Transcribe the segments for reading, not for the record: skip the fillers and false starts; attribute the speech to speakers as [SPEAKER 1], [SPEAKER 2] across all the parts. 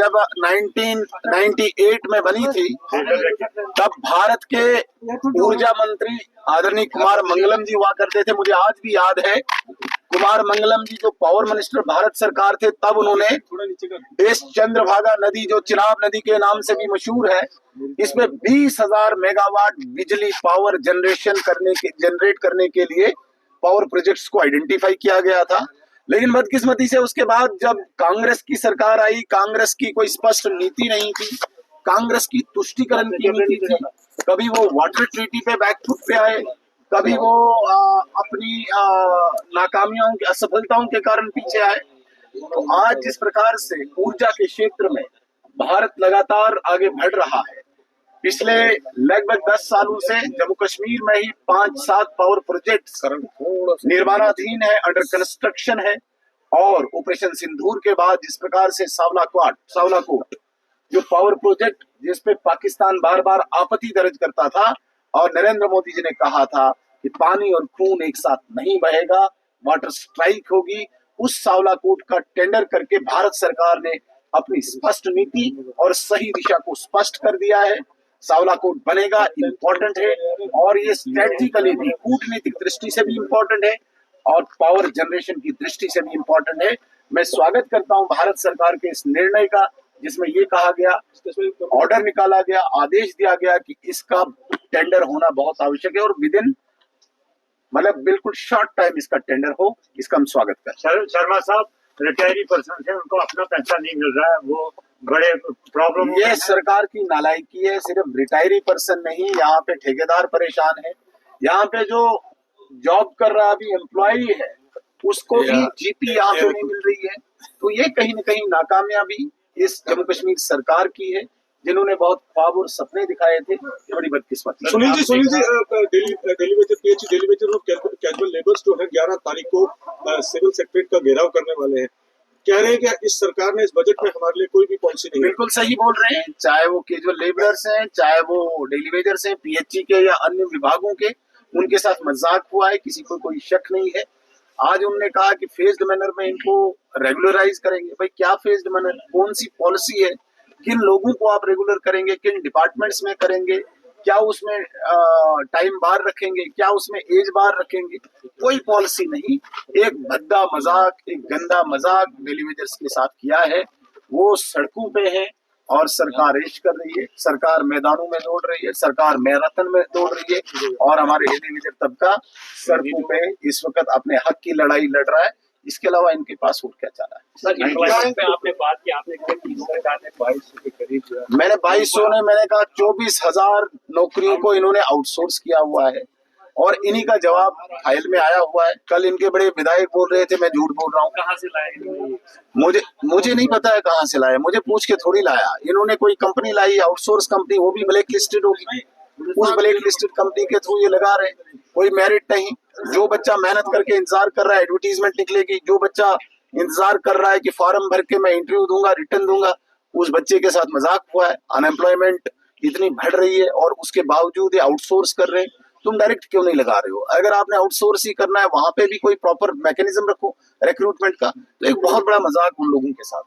[SPEAKER 1] जब 1998 में बनी थी, तब भारत के ऊर्जा मंत्री आदरणीय कुमार मंगलम जी हुआ करते थे। मुझे आज भी याद है, कुमार मंगलम जी जो पावर मिनिस्टर भारत सरकार थे, तब उन्होंने इस चंद्रभागा नदी जो चिनाब नदी के नाम से भी मशहूर है, इसमें 20,000 मेगावाट बिजली पावर जनरेट करने के लिए पावर प्रोजेक्ट्स को आइडेंटिफाई किया गया था। लेकिन बदकिस्मती से उसके बाद जब कांग्रेस की सरकार आई, कांग्रेस की कोई स्पष्ट नीति नहीं थी, कांग्रेस की तुष्टीकरण की नीति थी। कभी वो वाटर ट्रीटी पे बैकफुट पे आए, कभी वो अपनी नाकामियों की असफलताओं के कारण पीछे आए। तो आज जिस प्रकार से ऊर्जा के क्षेत्र में भारत लगातार आगे बढ़ रहा है, पिछले लगभग 10 सालों से जम्मू कश्मीर में ही 5-7 पावर प्रोजेक्ट्स निर्माणाधीन है, अंडर कंस्ट्रक्शन है। और ऑपरेशन सिंदूर के बाद जिस प्रकार से सावलाकोट जो पावर प्रोजेक्ट जिसपे पाकिस्तान बार बार आपत्ति दर्ज करता था, और नरेंद्र मोदी जी ने कहा था कि पानी और खून एक साथ नहीं बहेगा, वाटर स्ट्राइक होगी, उस सावलाकोट का टेंडर करके भारत सरकार ने अपनी स्पष्ट नीति और सही दिशा को स्पष्ट कर दिया है। सावलाकोट बनेगा, इम्पोर्टेंट है, और ये स्ट्रेटेजिकली भी, कूटनीतिक दृष्टि से भी इम्पोर्टेंट है और पावर जनरेशन की दृष्टि से भी इम्पोर्टेंट है। मैं स्वागत करता हूं भारत सरकार के इस निर्णय का, जिसमें ये कहा गया, ऑर्डर निकाला गया, आदेश दिया गया कि इसका टेंडर होना बहुत आवश्यक है और विदिन बिल्कुल शॉर्ट टाइम इसका टेंडर हो। इसका हम स्वागत करते।
[SPEAKER 2] शर्मा साहब रिटायरी पर्सन है, उनको अपना पैसा नहीं मिल रहा है, वो बड़े प्रॉब्लम।
[SPEAKER 1] ये सरकार की नालायकी है। सिर्फ रिटायरी पर्सन नहीं, यहाँ पे ठेकेदार परेशान है, यहाँ पे जो जॉब कर रहा अभी एम्प्लॉई है उसको भी जीपी यहाँ पे नहीं मिल रही है। तो ये कहीं न कहीं नाकामयाबी इस जम्मू कश्मीर सरकार की है, जिन्होंने बहुत ख्वाब और सपने दिखाए थे। ये बड़ी बदकिस्मती।
[SPEAKER 3] सुनील जी दिल्ली में जो कैजुअल लेबर्स जो है 11 तारीख को सिविल सेक्रेटरीट का घेराव करने वाले हैं, कह रहे हैं कि इस सरकार ने इस बजट में हमारे लिए कोई भी पॉलिसी नहीं।
[SPEAKER 1] बिल्कुल सही बोल रहे हैं, चाहे वो कैजुअल लेबरर्स हैं, चाहे वो डेली वेजर्स हैं, पीएचई के या अन्य विभागों के, उनके साथ मजाक हुआ है, किसी को कोई शक नहीं है। आज उन्होंने कहा कि फेज्ड मैनर में इनको रेगुलराइज करेंगे। भाई क्या फेज्ड मैनर, कौन सी पॉलिसी है, किन लोगों को आप रेगुलर करेंगे, किन डिपार्टमेंट्स में करेंगे, क्या उसमें टाइम बार रखेंगे, क्या उसमें एज बार रखेंगे, कोई पॉलिसी नहीं। एक भद्दा मजाक, एक गंदा मजाक डेली वेजर्स के साथ किया है। वो सड़कों पे है और सरकार रेश कर रही है, सरकार मैदानों में दौड़ रही है, सरकार मैराथन में दौड़ रही है, और हमारे डेली वेजर तबका सड़कों पे इस वक्त अपने हक की लड़ाई लड़ रहा है। इसके अलावा इनके पास और क्या चाह रहा है।
[SPEAKER 2] सर, आपने बात की, आपने सरकार ने 2200 के करीब,
[SPEAKER 1] मैंने 2200 ने, मैंने कहा 24,000 नौकरियों को इन्होंने आउटसोर्स किया हुआ है, और इन्हीं का जवाब फाइल में आया हुआ है। कल इनके बड़े विधायक बोल रहे थे मैं झूठ बोल रहा हूँ।
[SPEAKER 2] कहाँ से लाए?
[SPEAKER 1] मुझे नहीं पता है कहाँ से लाया, मुझे पूछ के थोड़ी लाया। इन्होंने कोई कंपनी लाई, आउटसोर्स कंपनी, वो भी ब्लैक लिस्टेड होगी, उस ब्लैक लिस्टेड कंपनी के थ्रू ये लगा रहे हैं। कोई मेरिट नहीं। जो बच्चा मेहनत करके इंतजार कर रहा है एडवर्टीजमेंट निकलेगी, जो बच्चा इंतजार कर रहा है कि फॉर्म भर के मैं इंटरव्यू दूंगा, रिटर्न दूंगा, उस बच्चे के साथ मजाक हुआ है। अनएम्प्लॉयमेंट इतनी बढ़ रही है और उसके बावजूद ये आउटसोर्स कर रहे हैं। तुम डायरेक्ट क्यों नहीं लगा रहे हो? अगर आपने आउटसोर्स ही करना है, वहां पे भी कोई प्रॉपर मैकेनिज्म रखो रिक्रूटमेंट का। तो एक बहुत बड़ा मजाक उन लोगों के साथ।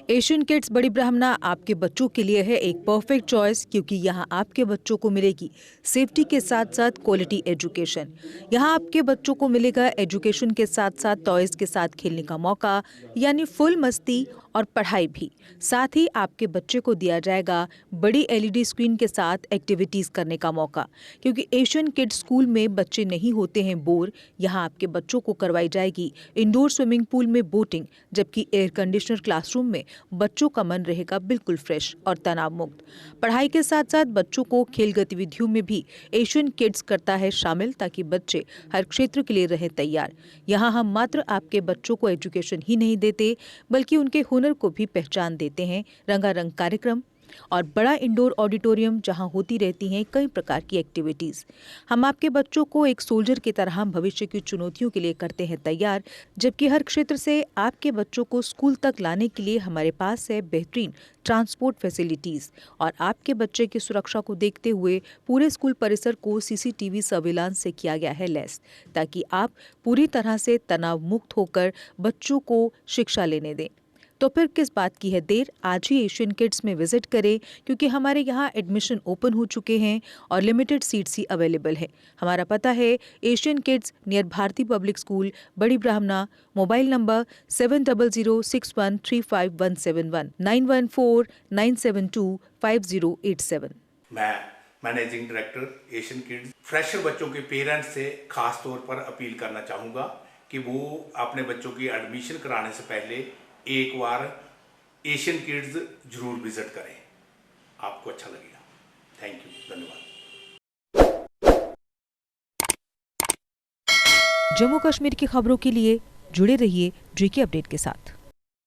[SPEAKER 4] एशियन किड्स बड़ी ब्राह्मणा आपके बच्चों के लिए है एक परफेक्ट चॉइस, क्योंकि यहाँ आपके बच्चों को मिलेगी सेफ्टी के साथ साथ क्वालिटी एजुकेशन। यहाँ आपके बच्चों को मिलेगा एजुकेशन के साथ साथ टॉयज के साथ खेलने का मौका, यानी फुल मस्ती और पढ़ाई भी। साथ ही आपके बच्चे को दिया जाएगा बड़ी एलईडी स्क्रीन के साथ एक्टिविटीज़ करने का मौका, क्योंकि एशियन किड्स स्कूल में बच्चे नहीं होते हैं बोर। यहाँ आपके बच्चों को करवाई जाएगी इंडोर स्विमिंग पूल में बोटिंग, जबकि एयर कंडीशनर क्लासरूम में बच्चों का मन रहेगा बिल्कुल फ्रेश और तनाव मुक्त। पढ़ाई के साथ साथ बच्चों को खेल गतिविधियों में भी एशियन किड्स करता है शामिल, ताकि बच्चे हर क्षेत्र के लिए रहें तैयार। यहाँ हम मात्र आपके बच्चों को एजुकेशन ही नहीं देते, बल्कि उनके हुनर को भी पहचान देते हैं। रंगारंग कार्यक्रम और बड़ा इंडोर ऑडिटोरियम जहां होती रहती हैं कई प्रकार की एक्टिविटीज़। हम आपके बच्चों को एक सोल्जर की तरह भविष्य की चुनौतियों के लिए करते हैं तैयार, जबकि हर क्षेत्र से आपके बच्चों को स्कूल तक लाने के लिए हमारे पास है बेहतरीन ट्रांसपोर्ट फैसिलिटीज़। और आपके बच्चे की सुरक्षा को देखते हुए पूरे स्कूल परिसर को सीसीटीवी सर्विलांस से किया गया है लैस, ताकि आप पूरी तरह से तनाव मुक्त होकर बच्चों को शिक्षा लेने दें। तो फिर किस बात की है देर? आज ही एशियन किड्स में विजिट करें, क्योंकि हमारे यहाँ एडमिशन ओपन हो चुके हैं और लिमिटेड सीट्स ही अवेलेबल है। हमारा पता है Asian kids near Bharti public school, Bari Brahmana. Mobile number 7006135171 9149725087।
[SPEAKER 5] मैं managing director Asian kids fresher बच्चों के पेरेंट्स से खास तौर पर अपील करना चाहूँगा कि वो अपने बच्चों की एडमिशन कराने से पहले एक बार एशियन किड्स जरूर विजिट करें, आपको अच्छा लगेगा। थैंक यू, धन्यवाद।
[SPEAKER 4] जम्मू कश्मीर की खबरों के लिए जुड़े रहिए GK अपडेट के साथ।